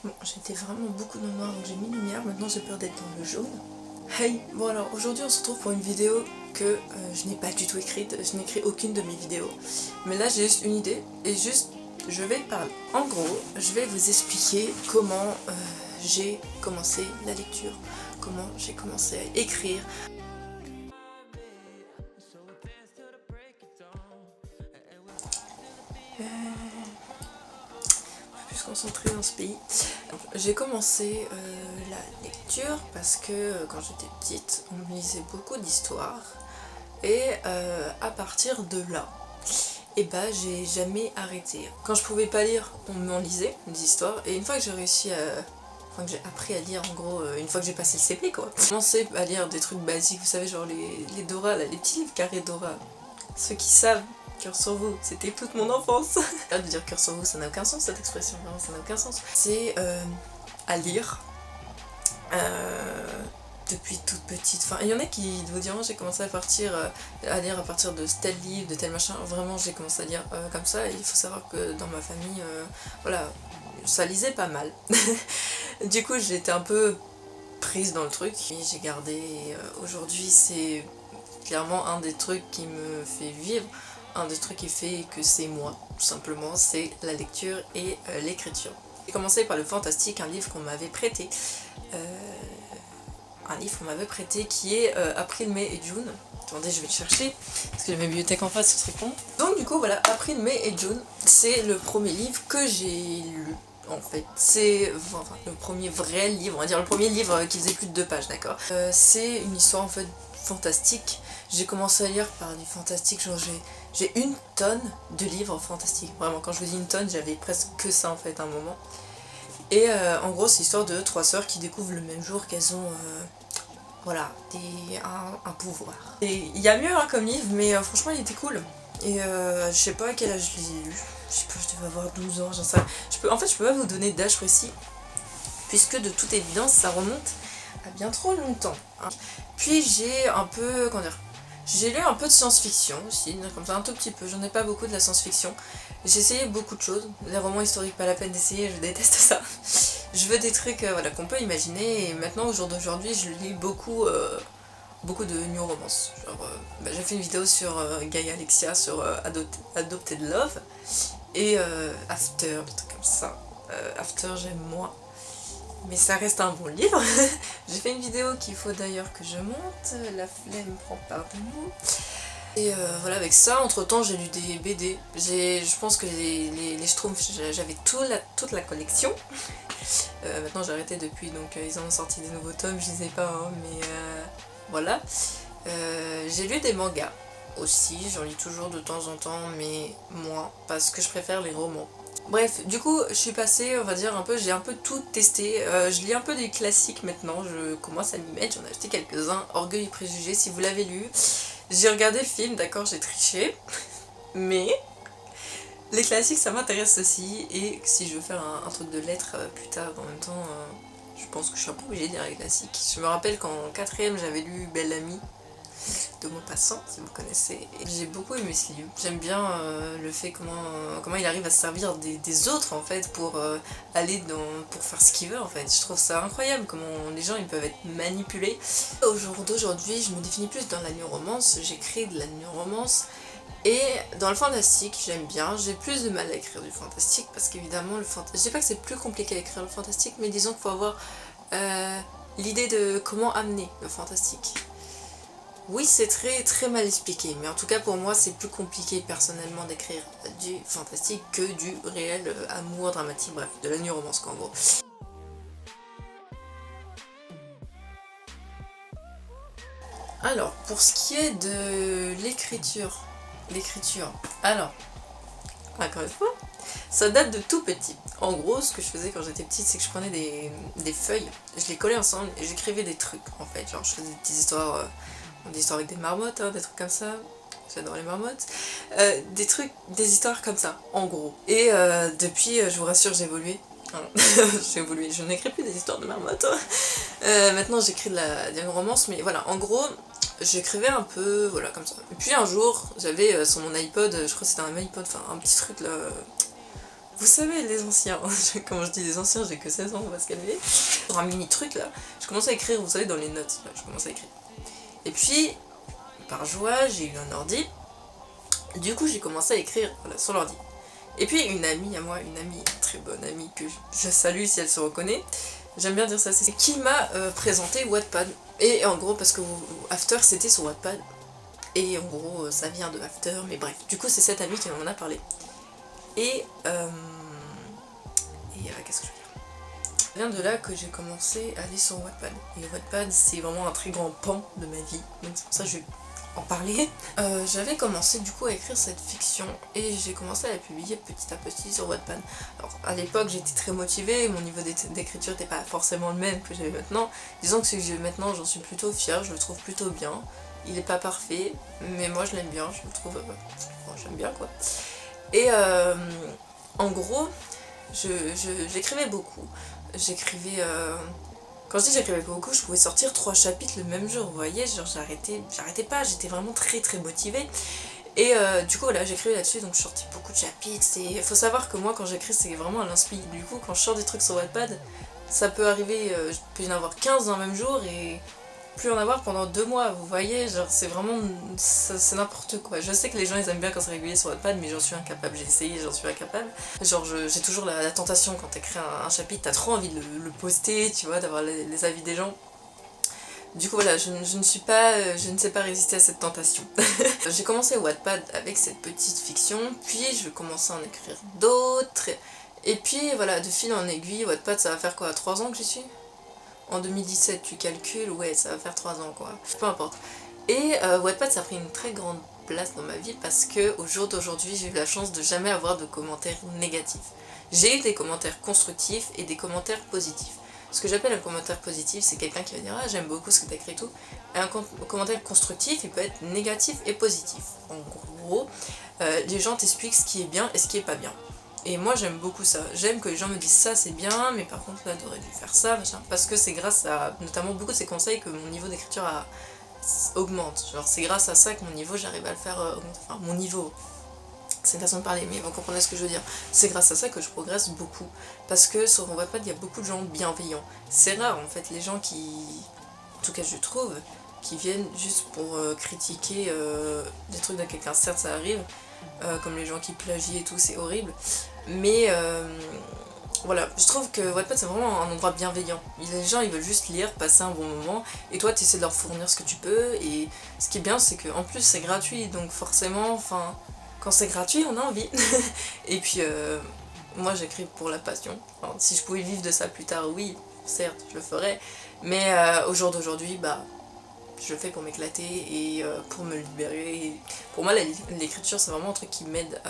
Bon, j'étais vraiment beaucoup dans le noir donc j'ai mis lumière, maintenant j'ai peur d'être dans le jaune. Hey, bon alors aujourd'hui on se retrouve pour une vidéo que je n'ai pas du tout écrite, je n'ai écrit aucune de mes vidéos. Mais là j'ai juste une idée et juste je vais parler. En gros, je vais vous expliquer comment j'ai commencé la lecture, comment j'ai commencé à écrire. Plus concentrée dans ce pays. J'ai commencé la lecture parce que quand j'étais petite, on me lisait beaucoup d'histoires et à partir de là, et bah j'ai jamais arrêté. Quand je pouvais pas lire, on m'en lisait des histoires et une fois que j'ai réussi à... Enfin que j'ai appris à lire en gros, une fois que j'ai passé le CP quoi. J'ai commencé à lire des trucs basiques, vous savez genre les Dora, là, les petits livres carrés Dora. Ceux qui savent, cœur sur vous, c'était toute mon enfance. De dire cœur sur vous, ça n'a aucun sens cette expression, vraiment ça n'a aucun sens. C'est à lire depuis toute petite. Enfin, il y en a qui vous diront j'ai commencé à lire à partir de tel livre, de tel machin. Vraiment, j'ai commencé à lire comme ça. Et il faut savoir que dans ma famille, voilà, ça lisait pas mal. Du coup, j'étais un peu prise dans le truc. Et j'ai gardé. Et aujourd'hui, c'est clairement un des trucs qui me fait vivre. Un des trucs qui fait que c'est moi, tout simplement, c'est la lecture et l'écriture. J'ai commencé par le fantastique, un livre qu'on m'avait prêté. Qui est April, Mai et June. Attendez, je vais le chercher, parce que j'ai ma bibliothèque en face, ce serait con. Donc du coup, voilà, April, Mai et June, c'est le premier livre que j'ai lu. En fait, c'est enfin, le premier vrai livre, on va dire le premier livre qui faisait plus de 2 pages, d'accord. C'est une histoire en fait fantastique. J'ai commencé à lire par du fantastique, genre j'ai une tonne de livres fantastiques. Vraiment, quand je vous dis une tonne, j'avais presque que ça en fait à un moment. Et en gros, c'est l'histoire de 3 sœurs qui découvrent le même jour qu'elles ont voilà, un pouvoir. Et il y a mieux hein, comme livre, mais franchement, il était cool. Et je sais pas à quel âge je l'ai lu. Je sais pas, je devais avoir 12 ans, j'en sais rien. En fait, je peux pas vous donner d'âge précis, puisque de toute évidence, ça remonte à bien trop longtemps. Hein. Puis j'ai un peu, comment dire, j'ai lu un peu de science-fiction aussi, comme ça un tout petit peu, j'en ai pas beaucoup de la science-fiction. J'ai essayé beaucoup de choses, les romans historiques pas la peine d'essayer, je déteste ça. Je veux des trucs voilà, qu'on peut imaginer et maintenant au jour d'aujourd'hui je lis beaucoup, beaucoup de new romance. J'ai fait une vidéo sur Gaia Alexia, sur Adopted Love et After, des trucs comme ça. After j'aime moins. Mais ça reste un bon livre. J'ai fait une vidéo qu'il faut d'ailleurs que je monte. La flemme prend part de nous. Et voilà, avec ça, entre temps, j'ai lu des BD. Je pense que les Schtroumpfs, j'avais toute la collection. Maintenant, j'ai arrêté depuis, donc ils ont sorti des nouveaux tomes, je lisais pas, hein, mais voilà. J'ai lu des mangas aussi, j'en lis toujours de temps en temps, mais moins, parce que je préfère les romans. Bref, du coup, je suis passée, on va dire, j'ai un peu tout testé. Je lis un peu des classiques maintenant, je commence à m'y mettre, j'en ai acheté quelques-uns. Orgueil et préjugés, si vous l'avez lu. J'ai regardé le film, d'accord, j'ai triché, mais les classiques ça m'intéresse aussi. Et si je veux faire un truc de lettres plus tard, en même temps, je pense que je suis un peu obligée de lire les classiques. Je me rappelle qu'en 4ème, j'avais lu Belle Amie de Maupassant, si vous connaissez. J'ai beaucoup aimé ce livre. J'aime bien le fait comment il arrive à se servir des autres en fait pour pour faire ce qu'il veut en fait. Je trouve ça incroyable comment les gens ils peuvent être manipulés. Au jour d'aujourd'hui, je me définis plus dans la new romance. J'écris de la new romance. Et dans le fantastique, j'aime bien. J'ai plus de mal à écrire du fantastique parce qu'évidemment, je dis pas que c'est plus compliqué à écrire le fantastique, mais disons qu'il faut avoir l'idée de comment amener le fantastique. Oui, c'est très mal expliqué, mais en tout cas pour moi c'est plus compliqué personnellement d'écrire du fantastique que du réel amour dramatique, bref, de la new romance quoi en gros. Alors, pour ce qui est de l'écriture, alors, encore une fois, ça date de tout petit. En gros, ce que je faisais quand j'étais petite, c'est que je prenais des feuilles, je les collais ensemble et j'écrivais des trucs en fait, genre je faisais des petites histoires... des histoires avec des marmottes, hein, des trucs comme ça. J'adore les marmottes. Des histoires comme ça, en gros. Et depuis, je vous rassure, j'ai évolué. Hein. J'ai évolué. Je n'écris plus des histoires de marmottes. Maintenant, j'écris de la romance, mais voilà, en gros, j'écrivais un peu, voilà, comme ça. Et puis un jour, j'avais sur mon iPod, je crois que c'était un iPod, enfin un petit truc là, vous savez, les anciens, quand je dis les anciens, j'ai que 16 ans, on va se calmer. Pour un mini truc là, je commence à écrire, vous savez, dans les notes, là, je commence à écrire. Et puis, par joie, j'ai eu un ordi. Du coup, j'ai commencé à écrire voilà, sur l'ordi. Et puis, une amie à moi, une amie, très bonne amie, que je salue si elle se reconnaît, j'aime bien dire ça, c'est qui m'a présenté Wattpad. Et en gros, parce que After, c'était sur Wattpad. Et en gros, ça vient de After, mais bref. Du coup, c'est cette amie qui m'en a parlé. Et qu'est-ce que je veux dire ? Ça vient de là que j'ai commencé à aller sur Wattpad. Et Wattpad, c'est vraiment un très grand pan de ma vie. Donc c'est pour ça que je vais en parler. J'avais commencé du coup à écrire cette fiction et j'ai commencé à la publier petit à petit sur Wattpad. Alors à l'époque j'étais très motivée, mon niveau d'écriture n'était pas forcément le même que j'avais maintenant. Disons que ce que j'ai maintenant j'en suis plutôt fière, je le trouve plutôt bien. Il est pas parfait, mais moi je l'aime bien, je le trouve... bon, j'aime bien quoi. Et en gros, j'écrivais beaucoup. J'écrivais... Quand je dis j'écrivais beaucoup, je pouvais sortir 3 chapitres le même jour, vous voyez, genre j'arrêtais pas, j'étais vraiment très très motivée. Et du coup voilà, j'écrivais là-dessus, donc je sortais beaucoup de chapitres. Il faut savoir que moi quand j'écris c'est vraiment à l'inspi. Du coup quand je sors des trucs sur Wattpad, ça peut arriver, je peux y en avoir 15 dans le même jour et plus en avoir pendant 2 mois, vous voyez, genre c'est vraiment, c'est n'importe quoi. Je sais que les gens ils aiment bien quand c'est régulier sur Wattpad, mais j'en suis incapable, j'ai essayé, j'en suis incapable. Genre j'ai toujours la tentation quand t'écris un chapitre, t'as trop envie de le poster, tu vois, d'avoir les avis des gens. Du coup voilà, je ne sais pas résister à cette tentation. J'ai commencé Wattpad avec cette petite fiction, puis je commençais à en écrire d'autres. Et puis voilà, de fil en aiguille, Wattpad ça va faire quoi, 3 ans que j'y suis ? En 2017, tu calcules, ouais, ça va faire 3 ans quoi. Peu importe. Et Wattpad, ça a pris une très grande place dans ma vie parce que au jour d'aujourd'hui, j'ai eu la chance de jamais avoir de commentaires négatifs. J'ai eu des commentaires constructifs et des commentaires positifs. Ce que j'appelle un commentaire positif, c'est quelqu'un qui va dire « Ah, j'aime beaucoup ce que tu as écrit et tout ». Et un commentaire constructif, il peut être négatif et positif. En gros, les gens t'expliquent ce qui est bien et ce qui est pas bien. Et moi j'aime beaucoup ça, j'aime que les gens me disent ça c'est bien, mais par contre là t'aurais dû faire ça, machin. Parce que c'est grâce à notamment beaucoup de ces conseils que mon niveau d'écriture augmente. Genre c'est grâce à ça que mon niveau j'arrive à le faire augmenter. Enfin mon niveau, c'est une façon de parler, mais vous comprenez ce que je veux dire. C'est grâce à ça que je progresse beaucoup. Parce que sur Wattpad il y a beaucoup de gens bienveillants. C'est rare en fait les gens qui, en tout cas je trouve, qui viennent juste pour critiquer des trucs de quelqu'un. Certes ça arrive, comme les gens qui plagient et tout, c'est horrible. Mais voilà, je trouve que Wattpad c'est vraiment un endroit bienveillant. Les gens ils veulent juste lire, passer un bon moment, et toi tu essaies de leur fournir ce que tu peux. Et ce qui est bien c'est qu'en plus c'est gratuit, donc forcément, enfin, quand c'est gratuit on a envie. Et puis moi j'écris pour la passion. Enfin, si je pouvais vivre de ça plus tard, oui, certes je le ferais. Mais au jour d'aujourd'hui, bah je le fais pour m'éclater et pour me libérer. Et pour moi, l'écriture, c'est vraiment un truc qui m'aide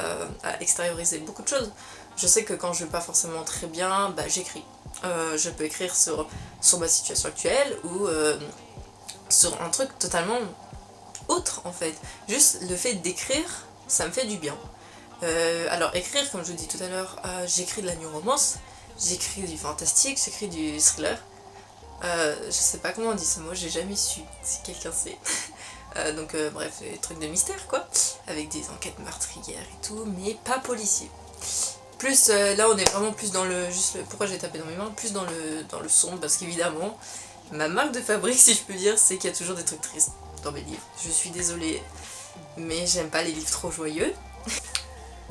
à extérioriser beaucoup de choses. Je sais que quand je vais pas forcément très bien, bah, j'écris. Je peux écrire sur ma situation actuelle ou sur un truc totalement autre, en fait. Juste le fait d'écrire, ça me fait du bien. Alors, écrire, comme je vous dis tout à l'heure, j'écris de la new romance, j'écris du fantastique, j'écris du thriller. Je sais pas comment on dit ce mot, j'ai jamais su si quelqu'un sait. Donc bref, des trucs de mystère quoi, avec des enquêtes meurtrières et tout, mais pas policier. Plus là on est vraiment plus dans le, pourquoi j'ai tapé dans mes mains, plus dans le sombre parce qu'évidemment, ma marque de fabrique si je peux dire, c'est qu'il y a toujours des trucs tristes dans mes livres. Je suis désolée, mais j'aime pas les livres trop joyeux.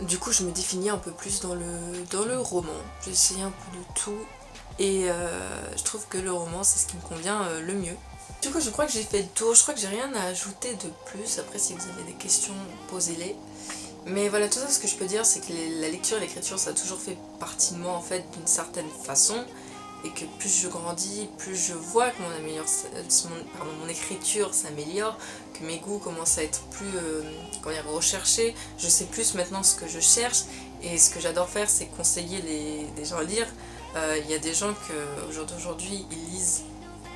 Du coup je me définis un peu plus dans le roman, j'ai essayé un peu de tout. Et je trouve que le roman c'est ce qui me convient le mieux. Du coup je crois que j'ai fait le tour, je crois que j'ai rien à ajouter de plus. Après si vous avez des questions, posez-les. Mais voilà, tout ça ce que je peux dire c'est que la lecture et l'écriture ça a toujours fait partie de moi en fait d'une certaine façon. Et que plus je grandis, plus je vois que mon écriture s'améliore, que mes goûts commencent à être plus recherchés. Je sais plus maintenant ce que je cherche et ce que j'adore faire c'est conseiller les gens à lire. Y a des gens qu'au jour d'aujourd'hui ils lisent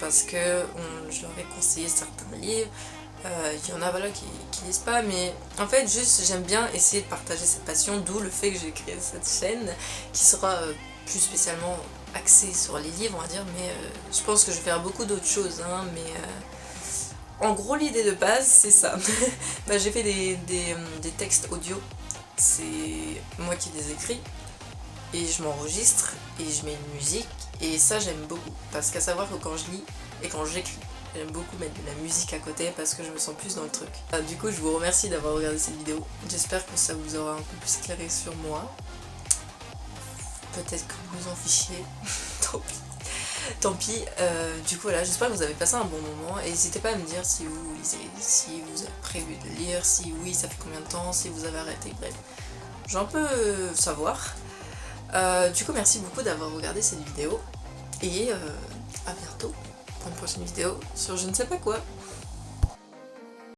parce que je leur ai conseillé certains livres. Il y en a voilà, qui lisent pas, mais en fait juste j'aime bien essayer de partager cette passion, d'où le fait que j'ai créé cette chaîne qui sera plus spécialement axée sur les livres on va dire, mais je pense que je vais faire beaucoup d'autres choses hein, mais en gros l'idée de base c'est ça. Bah, j'ai fait des textes audio, c'est moi qui les écris. et je m'enregistre et je mets une musique et ça j'aime beaucoup parce qu'à savoir que quand je lis et quand j'écris, j'aime beaucoup mettre de la musique à côté parce que je me sens plus dans le truc. Du coup je vous remercie d'avoir regardé cette vidéo, j'espère que ça vous aura un peu plus éclairé sur moi. Peut-être que vous vous en fichiez, tant pis. Tant pis, du coup voilà, j'espère que vous avez passé un bon moment et n'hésitez pas à me dire si vous lisez, si vous avez prévu de lire, si oui ça fait combien de temps, si vous avez arrêté, bref. Je veux un peu savoir. Du coup merci beaucoup d'avoir regardé cette vidéo et à bientôt pour une prochaine vidéo sur je ne sais pas quoi.